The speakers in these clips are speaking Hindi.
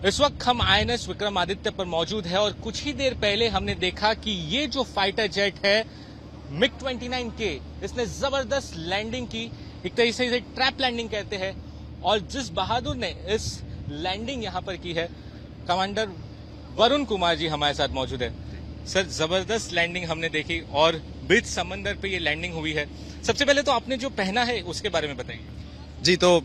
इस वक्त हम आईएनएस विक्रमादित्य पर मौजूद है और कुछ ही देर पहले हमने देखा कि ये जो फाइटर जेट है MiG-29K, इसने जबरदस्त लैंडिंग की। एक तरीके से इसे ट्रैप लैंडिंग कहते हैं। और जिस बहादुर ने इस लैंडिंग यहां पर की है, कमांडर वरुण कुमार जी हमारे साथ मौजूद है। सर, जबरदस्त लैंडिंग हमने देखी और बीच समंदर पे ये लैंडिंग हुई है। सबसे पहले तो आपने जो पहना है उसके बारे में बताइए। जी, तो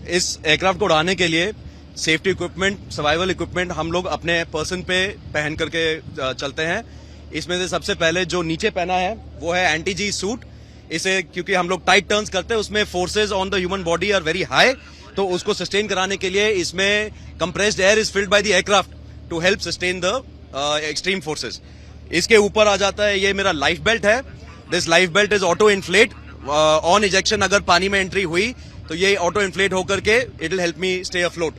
इस एयरक्राफ्ट को उड़ाने के लिए सेफ्टी इक्विपमेंट, सर्वाइवल इक्विपमेंट हम लोग अपने पर्सन पे पहन करके चलते हैं। इसमें से सबसे पहले जो नीचे पहना है वो है एंटी जी सूट। इसे क्योंकि हम लोग टाइट टर्न्स करते हैं, उसमें forces on the human body are very high, तो उसको सस्टेन कराने के लिए इसमें compressed air is filled by the aircraft to help sustain the extreme forces. इसके ऊपर आ जाता है ये मेरा लाइफ बेल्ट है। This life belt is auto inflate on ejection. अगर पानी में एंट्री हुई तो ये ऑटो इन्फ्लेट होकर के it will help me stay afloat.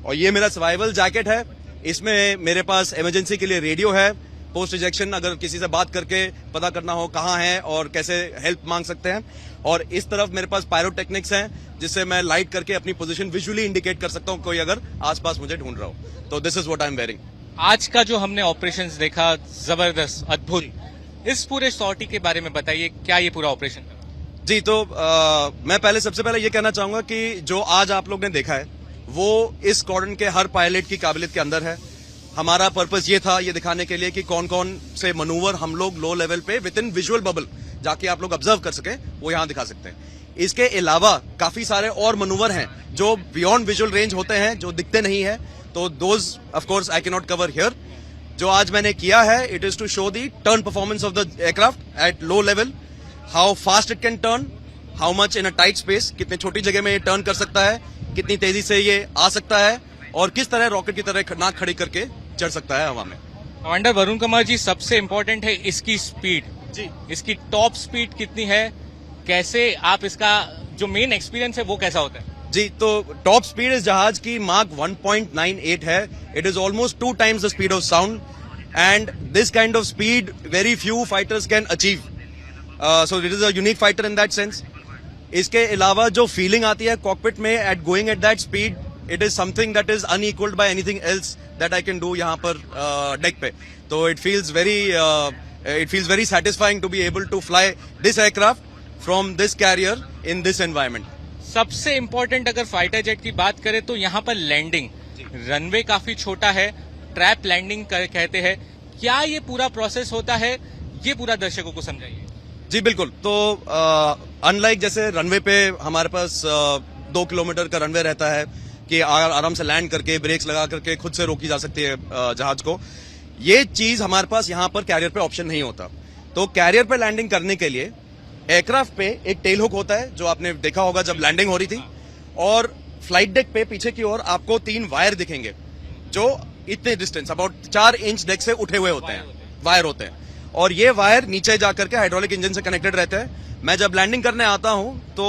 और ये मेरा सर्वाइवल जैकेट है। इसमें मेरे पास इमरजेंसी के लिए रेडियो है। पोस्ट इजेक्शन अगर किसी से बात करके पता करना हो कहाँ है और कैसे हेल्प मांग सकते हैं। और इस तरफ मेरे पास पायरोटेक्निक्स हैं जिससे मैं लाइट करके अपनी पोजीशन विजुअली इंडिकेट कर सकता हूँ कोई अगर आसपास मुझे ढूंढ रहा हो। तो this is what I am wearing. आज का जो हमने ऑपरेशंस देखा, जबरदस्त, अद्भुत। इस पूरे सॉर्टी के बारे में बताइए, क्या ये पूरा ऑपरेशन था? जी, तो मैं सबसे पहले ये कहना चाहूंगा कि जो आज आप लोग ने देखा है वो इस स्क्वाड्रन के हर पायलट की काबिलियत के अंदर है। हमारा पर्पस ये था, ये दिखाने के लिए कि कौन कौन से मनूवर हम लोग लो लेवल पे विद इन विजुअल बबल जाके आप लोग ऑब्जर्व कर सके, वो यहाँ दिखा सकते हैं। इसके अलावा काफी सारे और मनूवर हैं जो बियॉन्ड विजुअल रेंज होते हैं, जो दिखते नहीं है, तो those of course I can not cover here. जो आज मैंने किया है, it is to show the turn performance of the aircraft at low level, how fast it can turn, how much in a tight space, कितनी छोटी जगह में ये टर्न कर सकता है, कितनी तेजी से ये आ सकता है और किस तरह रॉकेट की तरह नाक खड़ी करके चढ़ सकता है हवा में। कमांडर वरुण कुमार जी, सबसे इंपॉर्टेंट है इसकी स्पीड। जी, इसकी टॉप स्पीड कितनी है, कैसे आप इसका जो मेन एक्सपीरियंस है वो कैसा होता है? जी, तो टॉप स्पीड इस जहाज की मार्क 1.98 है। It is almost 2 times the speed of sound and this kind of speed very few fighters can achieve. So it is a unique fighter in that sense. इसके अलावा जो फीलिंग आती है कॉकपिट में at going at that speed, it is something that is unequalled by anything else that I can do यहाँ पर डेक पे। तो it feels very satisfying to be able to fly this aircraft from this carrier in this environment. सबसे इंपॉर्टेंट अगर फाइटर जेट की बात करें तो यहाँ पर लैंडिंग, रनवे काफी छोटा है, ट्रैप लैंडिंग कहते हैं। क्या ये पूरा प्रोसेस होता है, ये पूरा दर्शकों को समझाइए। जी बिल्कुल। तो अनलाइक जैसे रनवे पे हमारे पास 2 किलोमीटर का रनवे रहता है कि आराम से लैंड करके ब्रेक्स लगा करके खुद से रोकी जा सकती है जहाज को, ये चीज हमारे पास यहाँ पर कैरियर पे ऑप्शन नहीं होता। तो कैरियर पे लैंडिंग करने के लिए एयरक्राफ्ट पे एक टेल हुक होता है जो आपने देखा होगा जब लैंडिंग हो रही थी, और फ्लाइट डेक पे पीछे की ओर आपको 3 वायर दिखेंगे जो इतने डिस्टेंस अबाउट 4 इंच डेक से उठे हुए होते हैं, वायर होते हैं। और ये वायर नीचे जाकर के हाइड्रोलिक इंजन से कनेक्टेड रहते हैं। मैं जब लैंडिंग करने आता हूं तो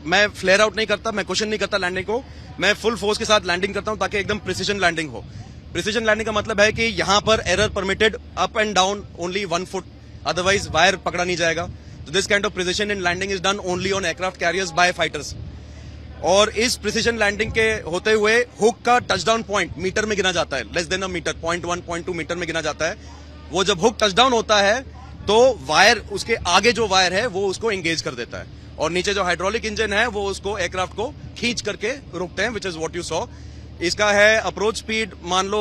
मैं फ्लेयर आउट नहीं करता, मैं क्वेश्चन नहीं करता लैंडिंग को, मैं फुल फोर्स के साथ लैंडिंग करता हूं ताकि एकदम प्रिसीजन लैंडिंग हो। प्रिसीजन लैंडिंग का मतलब है कि यहां पर error permitted up and down only 1 foot, otherwise wire पकड़ा नहीं जाएगा। तो this kind of precision in landing is done only on aircraft carriers by fighters. और इस प्रिसीजन लैंडिंग के होते हुए हुक का टचडाउन पॉइंट मीटर में गिना जाता है, लेस देन अ मीटर, 0.1 0.2 मीटर में गिना जाता है। वो जब हुक टचडाउन होता है तो वायर, उसके आगे जो वायर है वो उसको एंगेज कर देता है, और नीचे जो हाइड्रोलिक इंजन है वो उसको एयरक्राफ्ट को खींच करके रोकते हैं, which is what you saw. इसका है अप्रोच स्पीड मान लो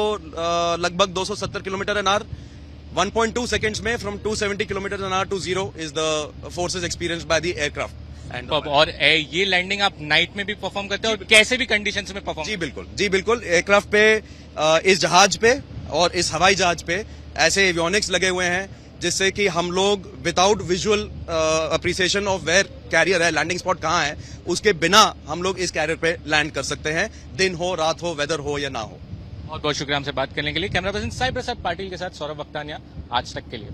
लगभग 270 किलोमीटर एन आवर। 1.2 सेकेंड्स में from 270 kilometre an hour to 0 is the forces experienced by the aircraft. और ये लैंडिंग आप नाइट में भी परफॉर्म करते हैं और कैसे भी कंडीशंस में परफॉर्म? जी बिल्कुल। एयरक्राफ्ट पे, इस जहाज पे और इस हवाई जहाज पे ऐसे एवियोनिक्स लगे हुए हैं जिससे कि हम लोग without visual appreciation of where carrier है, लैंडिंग स्पॉट कहाँ है, उसके बिना हम लोग इस कैरियर पे लैंड कर सकते हैं, दिन हो, रात हो, वेदर हो या ना हो। बहुत बहुत शुक्रिया हमसे बात करने के लिए। कैमरा पर्सन साई प्रसाद पाटिल के साथ सौरभ वक्तानिया, आज तक के लिए।